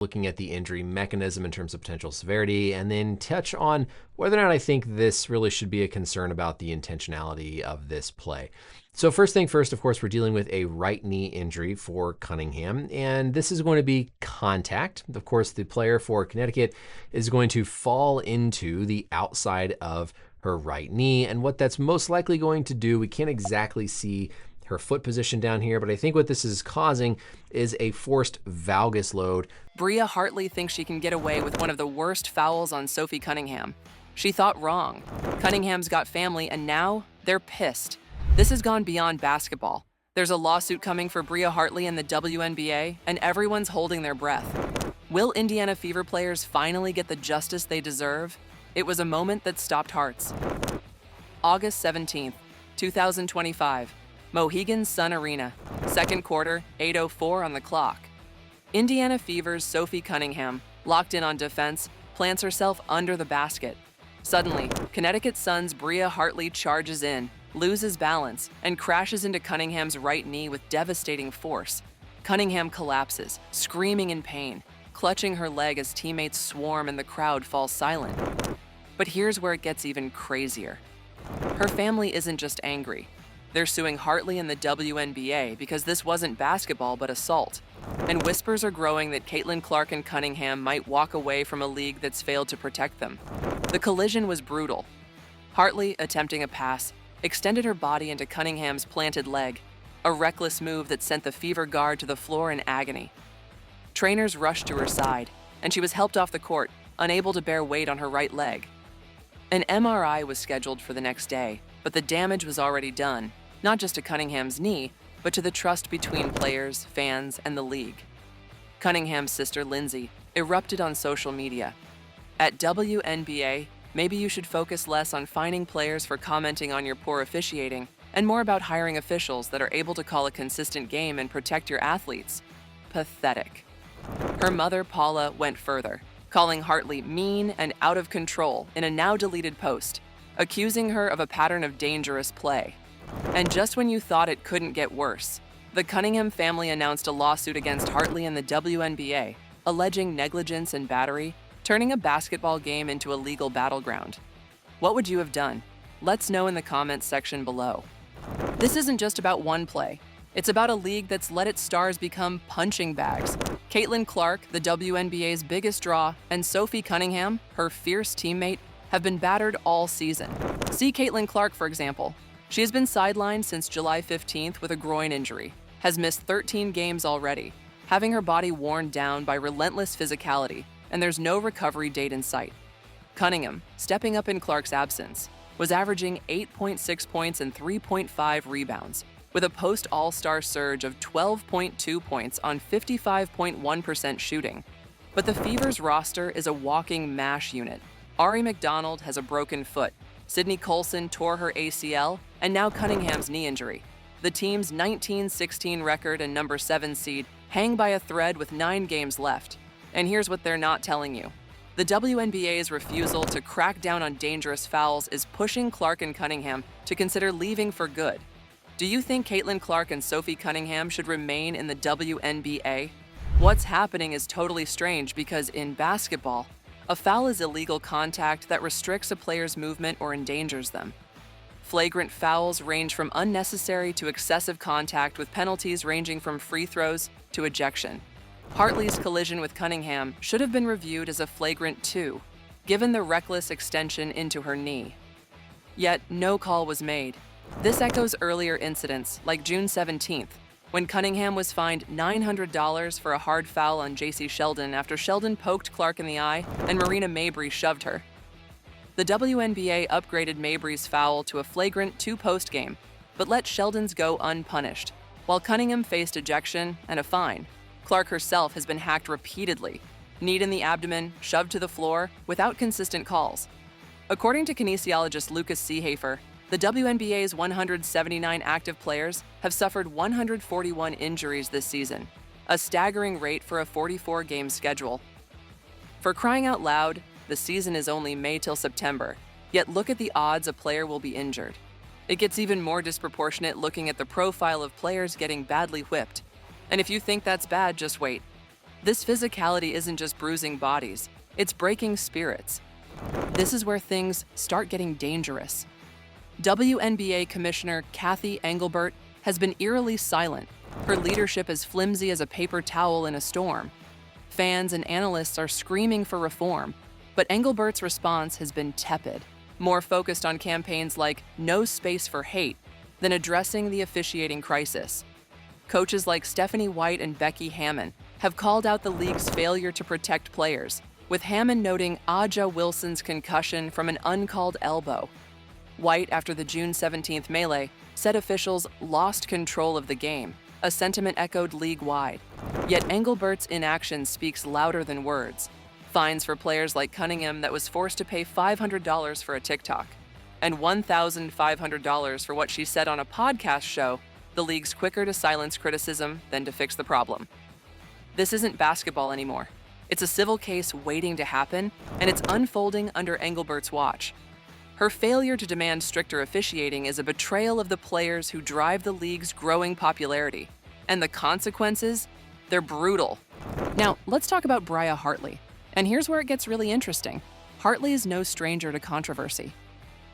looking at the injury mechanism in terms of potential severity, and then touch on whether or not I think this really should be a concern about the intentionality of this play. So first thing first, of course, we're dealing with a right knee injury for Cunningham, and this is going to be contact. Of course, the player for Connecticut is going to fall into the outside of her right knee, and what that's most likely going to do, we can't exactly see her foot position down here, but I think what this is causing is a forced valgus load. Bria Hartley thinks she can get away with one of the worst fouls on Sophie Cunningham. She thought wrong. Cunningham's got family, and now they're pissed. This has gone beyond basketball. There's a lawsuit coming for Bria Hartley in the WNBA, and everyone's holding their breath. Will Indiana Fever players finally get the justice they deserve? It was a moment that stopped hearts. August 17th, 2025. Mohegan Sun Arena, second quarter, 8:04 on the clock. Indiana Fever's Sophie Cunningham, locked in on defense, plants herself under the basket. Suddenly, Connecticut Sun's Bria Hartley charges in, loses balance, and crashes into Cunningham's right knee with devastating force. Cunningham collapses, screaming in pain, clutching her leg as teammates swarm and the crowd falls silent. But here's where it gets even crazier. Her family isn't just angry. They're suing Hartley and the WNBA because this wasn't basketball but assault. And whispers are growing that Caitlin Clark and Cunningham might walk away from a league that's failed to protect them. The collision was brutal. Hartley, attempting a pass, extended her body into Cunningham's planted leg, a reckless move that sent the Fever guard to the floor in agony. Trainers rushed to her side, and she was helped off the court, unable to bear weight on her right leg. An MRI was scheduled for the next day, but the damage was already done, not just to Cunningham's knee, but to the trust between players, fans, and the league. Cunningham's sister, Lindsay, erupted on social media. At WNBA, maybe you should focus less on fining players for commenting on your poor officiating and more about hiring officials that are able to call a consistent game and protect your athletes. Pathetic. Her mother, Paula, went further, calling Hartley mean and out of control in a now-deleted post, accusing her of a pattern of dangerous play. And just when you thought it couldn't get worse, the Cunningham family announced a lawsuit against Hartley and the WNBA, alleging negligence and battery, turning a basketball game into a legal battleground. What would you have done? Let's know in the comments section below. This isn't just about one play. It's about a league that's let its stars become punching bags. Caitlin Clark, the WNBA's biggest draw, and Sophie Cunningham, her fierce teammate, have been battered all season. See Caitlin Clark, for example. She has been sidelined since July 15th with a groin injury, has missed 13 games already, having her body worn down by relentless physicality, and there's no recovery date in sight. Cunningham, stepping up in Clark's absence, was averaging 8.6 points and 3.5 rebounds, with a post-All-Star surge of 12.2 points on 55.1% shooting. But the Fever's roster is a walking mash unit. Ari McDonald has a broken foot, Sydney Colson tore her ACL, and now Cunningham's knee injury. The team's 19-16 record and number 7 seed hang by a thread with 9 games left. And here's what they're not telling you. The WNBA's refusal to crack down on dangerous fouls is pushing Clark and Cunningham to consider leaving for good. Do you think Caitlin Clark and Sophie Cunningham should remain in the WNBA? What's happening is totally strange because in basketball, a foul is illegal contact that restricts a player's movement or endangers them. Flagrant fouls range from unnecessary to excessive contact, with penalties ranging from free throws to ejection. Hartley's collision with Cunningham should have been reviewed as a flagrant 2, given the reckless extension into her knee. Yet no call was made. This echoes earlier incidents, like June 17th, when Cunningham was fined $900 for a hard foul on J.C. Sheldon after Sheldon poked Clark in the eye and Marina Mabry shoved her. The WNBA upgraded Mabry's foul to a flagrant 2 post-game, but let Sheldon's go unpunished, while Cunningham faced ejection and a fine. Clark herself has been hacked repeatedly, kneed in the abdomen, shoved to the floor, without consistent calls. According to kinesiologist Lucas Seehafer, the WNBA's 179 active players have suffered 141 injuries this season, a staggering rate for a 44-game schedule. For crying out loud, the season is only May till September, yet look at the odds a player will be injured. It gets even more disproportionate looking at the profile of players getting badly whipped. And if you think that's bad, just wait. This physicality isn't just bruising bodies, it's breaking spirits. This is where things start getting dangerous. WNBA Commissioner Cathy Engelbert has been eerily silent, her leadership as flimsy as a paper towel in a storm. Fans and analysts are screaming for reform, but Engelbert's response has been tepid, more focused on campaigns like No Space for Hate than addressing the officiating crisis. Coaches like Stephanie White and Becky Hammon have called out the league's failure to protect players, with Hammon noting Aja Wilson's concussion from an uncalled elbow. White, after the June 17th melee, said officials lost control of the game, a sentiment echoed league-wide. Yet Engelbert's inaction speaks louder than words. Fines for players like Cunningham that was forced to pay $500 for a TikTok, and $1,500 for what she said on a podcast show, the league's quicker to silence criticism than to fix the problem. This isn't basketball anymore. It's a civil case waiting to happen, and it's unfolding under Engelbert's watch. Her failure to demand stricter officiating is a betrayal of the players who drive the league's growing popularity. And the consequences? They're brutal. Now, let's talk about Bria Hartley. And here's where it gets really interesting. Hartley is no stranger to controversy.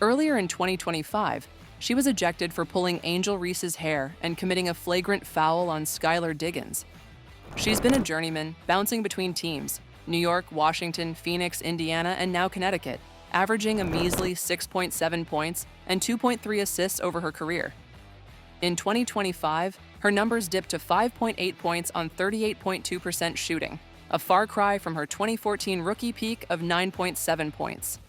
Earlier in 2025, she was ejected for pulling Angel Reese's hair and committing a flagrant foul on Skylar Diggins. She's been a journeyman, bouncing between teams, New York, Washington, Phoenix, Indiana, and now Connecticut, averaging a measly 6.7 points and 2.3 assists over her career. In 2025, her numbers dipped to 5.8 points on 38.2% shooting, a far cry from her 2014 rookie peak of 9.7 points.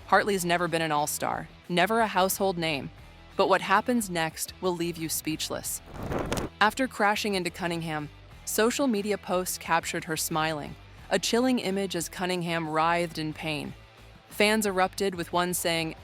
Hartley's never been an all-star, never a household name, but what happens next will leave you speechless. After crashing into Cunningham, social media posts captured her smiling, a chilling image as Cunningham writhed in pain. Fans erupted, with one saying,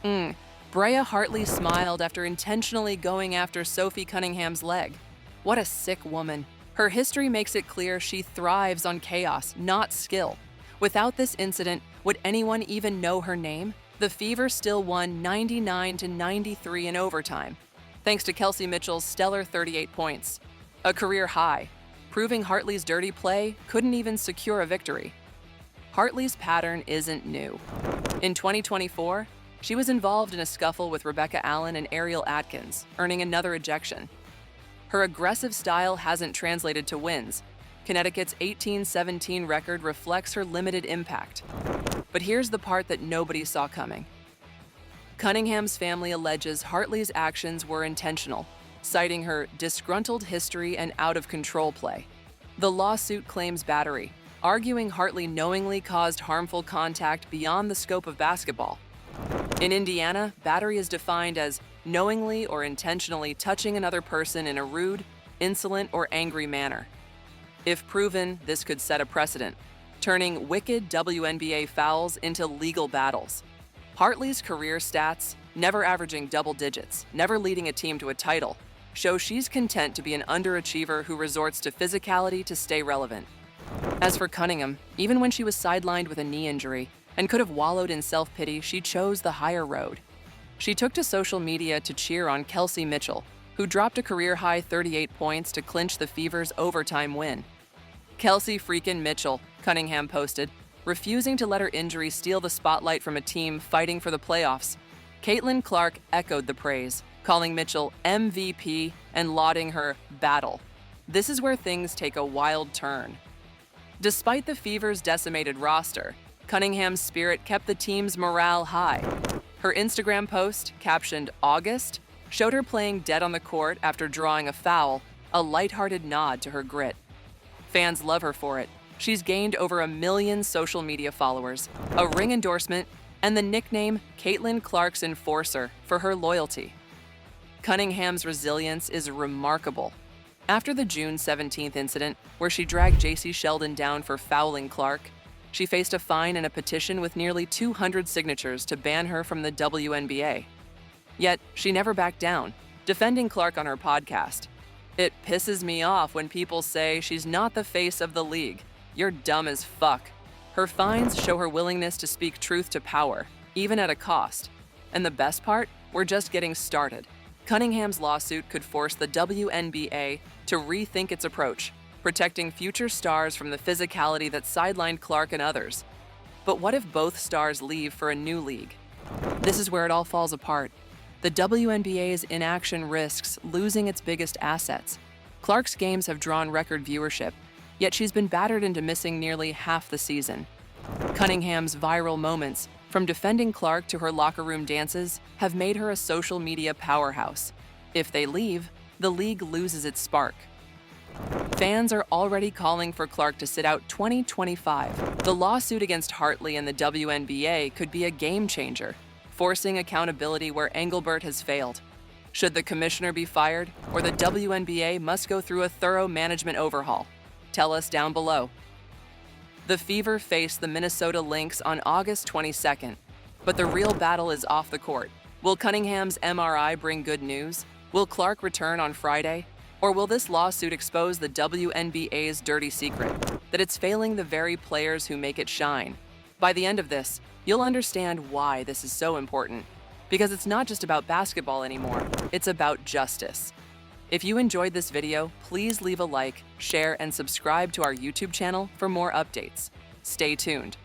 Bria Hartley smiled after intentionally going after Sophie Cunningham's leg. What a sick woman. Her history makes it clear she thrives on chaos, not skill. Without this incident, would anyone even know her name? The Fever still won 99-93 in overtime, thanks to Kelsey Mitchell's stellar 38 points, a career high, proving Hartley's dirty play couldn't even secure a victory. Hartley's pattern isn't new. In 2024, she was involved in a scuffle with Rebecca Allen and Ariel Atkins, earning another ejection. Her aggressive style hasn't translated to wins. Connecticut's 18-17 record reflects her limited impact. But here's the part that nobody saw coming. Cunningham's family alleges Hartley's actions were intentional, citing her disgruntled history and out-of-control play. The lawsuit claims battery, arguing Hartley knowingly caused harmful contact beyond the scope of basketball. In Indiana, battery is defined as knowingly or intentionally touching another person in a rude, insolent, or angry manner. If proven, this could set a precedent, turning wicked WNBA fouls into legal battles. Hartley's career stats, never averaging double digits, never leading a team to a title, show she's content to be an underachiever who resorts to physicality to stay relevant. As for Cunningham, even when she was sidelined with a knee injury and could have wallowed in self-pity, she chose the higher road. She took to social media to cheer on Kelsey Mitchell, who dropped a career-high 38 points to clinch the Fever's overtime win. Kelsey freakin' Mitchell, Cunningham posted, refusing to let her injury steal the spotlight from a team fighting for the playoffs. Caitlin Clark echoed the praise, calling Mitchell MVP and lauding her battle. This is where things take a wild turn. Despite the Fever's decimated roster, Cunningham's spirit kept the team's morale high. Her Instagram post, captioned August, showed her playing dead on the court after drawing a foul, a lighthearted nod to her grit. Fans love her for it. She's gained over 1 million social media followers, a ring endorsement, and the nickname Caitlin Clark's Enforcer for her loyalty. Cunningham's resilience is remarkable. After the June 17th incident, where she dragged J.C. Sheldon down for fouling Clark, she faced a fine and a petition with nearly 200 signatures to ban her from the WNBA. Yet, she never backed down, defending Clark on her podcast. It pisses me off when people say she's not the face of the league. You're dumb as fuck. Her fines show her willingness to speak truth to power, even at a cost. And the best part? We're just getting started. Cunningham's lawsuit could force the WNBA to rethink its approach, protecting future stars from the physicality that sidelined Clark and others. But what if both stars leave for a new league? This is where it all falls apart. The WNBA's inaction risks losing its biggest assets. Clark's games have drawn record viewership, yet she's been battered into missing nearly half the season. Cunningham's viral moments, from defending Clark to her locker room dances, have made her a social media powerhouse. If they leave, the league loses its spark. Fans are already calling for Clark to sit out 2025. The lawsuit against Hartley and the WNBA could be a game changer, forcing accountability where Engelbert has failed. Should the commissioner be fired, or the WNBA must go through a thorough management overhaul? Tell us down below. The Fever face the Minnesota Lynx on August 22nd, but the real battle is off the court. Will Cunningham's MRI bring good news? Will Clark return on Friday? Or will this lawsuit expose the WNBA's dirty secret, that it's failing the very players who make it shine? By the end of this, you'll understand why this is so important. Because it's not just about basketball anymore, it's about justice. If you enjoyed this video, please leave a like, share, and subscribe to our YouTube channel for more updates. Stay tuned.